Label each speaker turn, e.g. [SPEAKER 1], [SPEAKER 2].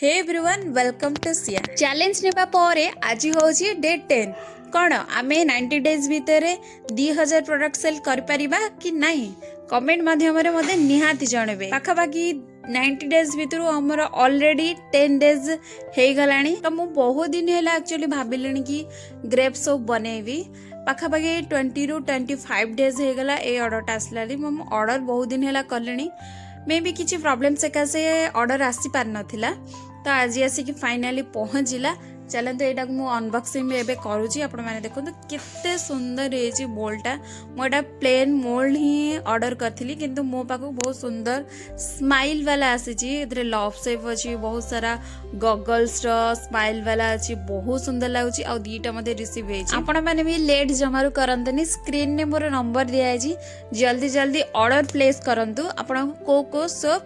[SPEAKER 1] hey everyone welcome to Siya challenge नेबा परे आज होची डे 10 कौन आमे 90 डेज भितर 2000 प्रोडक्ट सेल कर परिबा कि नहीं कमेंट माध्यम रे मते निहाती जनबे पाखापाखी 90 डेज भितर हमर ऑलरेडी 10 डेज हे गलानी तो मु बहुत दिन हैला एक्चुअली भाबिलेनी कि ग्रेप सोप बनेबी पाखापाखि 20 ରୁ 25 डेज हे गला ए ऑर्डर आसला मु ऑर्डर बहुत दिन हैला करलेनी मे भी किसी प्रॉब्लम सकाशे ऑर्डर आसी पार नथिला तो आज आसिक फाइनाली पहुँचला चलते यहाँ मुझे अनबॉक्सिंग भी एवं करुँची आपण मैंने देखो केते सुंदर है मोल्डटा मुझे प्लेन मोल्ड ही ऑर्डर करी किंतु मो पाक बहुत सुंदर स्माइल वाला आसी लव शेप अच्छी बहुत सारा गगल्स स्माइल वाला अच्छी बहुत सुंदर लगुच आ दीटा मत रिसीव आपण मैंने भी लेट जमारू करंतनी स्क्रीन ने मोर नंबर दिखाई जल्दी जल्दी ऑर्डर प्लेस करंतु आपण को सोप